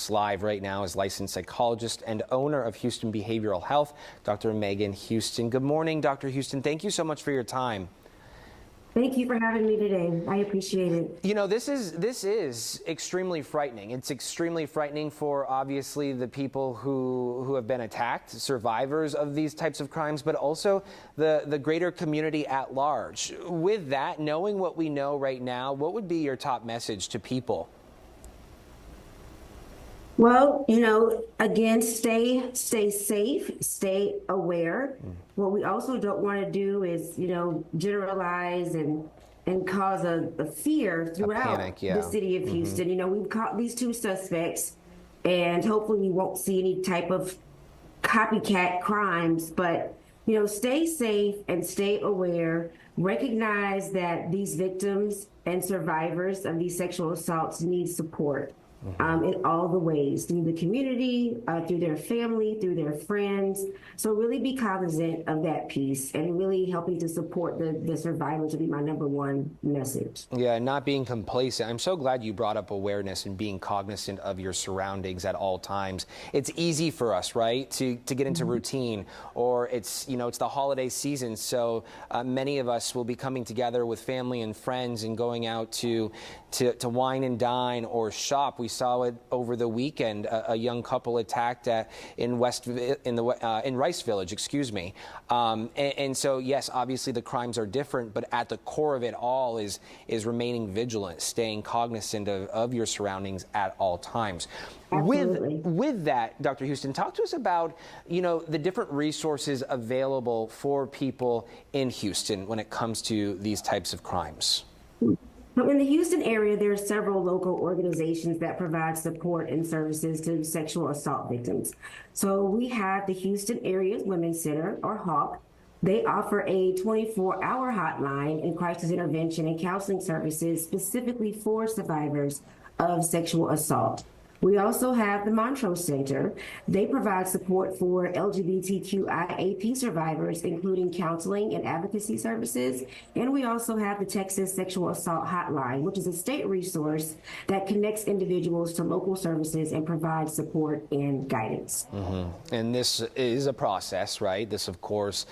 us live right now is licensed psychologist and owner of Houston Behavioral Health, Dr. Megan Houston. Good morning, Dr. Houston. Thank you so much for your time. Thank you for having me today. I appreciate it. You know, this is extremely frightening. It's extremely frightening for obviously the people who have been attacked, survivors of these types of crimes, but also the greater community at large. With that, knowing what we know right now, what would be your top message to people? Well, again, stay safe, stay aware. What we also don't want to do is, generalize and cause a fear throughout panic, yeah. the city of Houston. We've caught these two suspects, and hopefully we won't see any type of copycat crimes, but stay safe and stay aware. Recognize that these victims and survivors of these sexual assaults need support. In all the ways, through the community, through their family, through their friends. So really be cognizant of that piece and really helping to support the survivors would be my number one message. Yeah, not being complacent. I'm so glad you brought up awareness and being cognizant of your surroundings at all times. It's easy for us, right, to get into routine, or it's the holiday season, so many of us will be coming together with family and friends and going out to wine and dine or shop. We saw it over the weekend. A young couple attacked in Rice Village, excuse me. And so, yes, obviously the crimes are different, but at the core of it all is remaining vigilant, staying cognizant of your surroundings at all times. With that, Dr. Houston, talk to us about the different resources available for people in Houston when it comes to these types of crimes. In the Houston area, there are several local organizations that provide support and services to sexual assault victims. So we have the Houston Area Women's Center, or HAWK. They offer a 24-hour hotline and crisis intervention and counseling services specifically for survivors of sexual assault. We also have the Montrose Center. They provide support for LGBTQIAP survivors, including counseling and advocacy services. And we also have the Texas Sexual Assault Hotline, which is a state resource that connects individuals to local services and provides support and guidance. And this is a process, right? This, of course,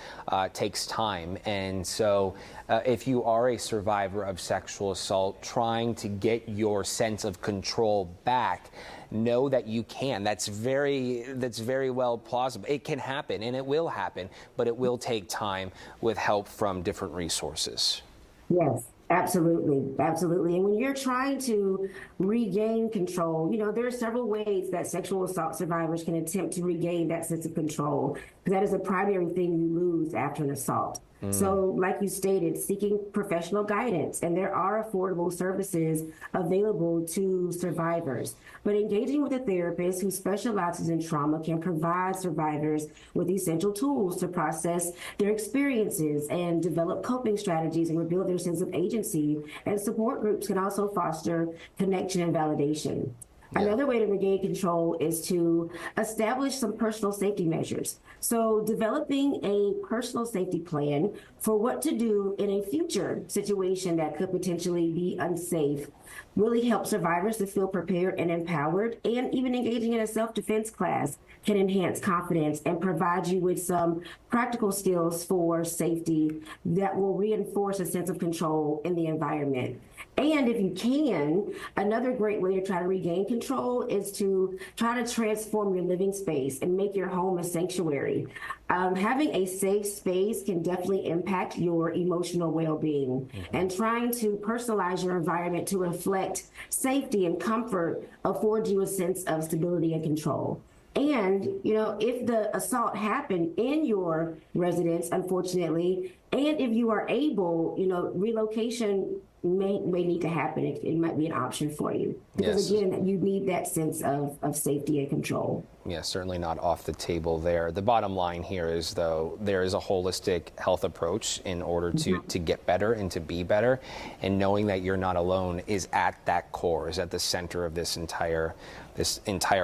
takes time. And so if you are a survivor of sexual assault, trying to get your sense of control back, know that you can. That's very well plausible. It can happen, and it will happen, but it will take time with help from different resources. Yes, absolutely. Absolutely. And when you're trying to regain control, there are several ways that sexual assault survivors can attempt to regain that sense of control. That is a primary thing you lose after an assault. So like you stated, seeking professional guidance, and there are affordable services available to survivors. But engaging with a therapist who specializes in trauma can provide survivors with essential tools to process their experiences and develop coping strategies and rebuild their sense of agency. And support groups can also foster connection and validation. Yeah. Another way to regain control is to establish some personal safety measures. So developing a personal safety plan for what to do in a future situation that could potentially be unsafe really helps survivors to feel prepared and empowered, and even engaging in a self-defense class can enhance confidence and provide you with some practical skills for safety that will reinforce a sense of control in the environment. And if you can, another great way to try to regain control is to try to transform your living space and make your home a sanctuary. Having a safe space can definitely impact your emotional well-being. And trying to personalize your environment to reflect safety and comfort affords you a sense of stability and control. And, if the assault happened in your residence, unfortunately, and if you are able, relocation may need to happen. It might be an option for you. Because again, you need that sense of safety and control. Yeah, certainly not off the table there. The bottom line here is, though, there is a holistic health approach in order to get better and to be better. And knowing that you're not alone is at that core, is at the center of this entire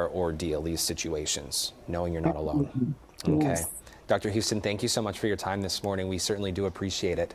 ordeal, these situations, knowing you're not alone. Okay. Yes. Dr. Houston, thank you so much for your time this morning. We certainly do appreciate it.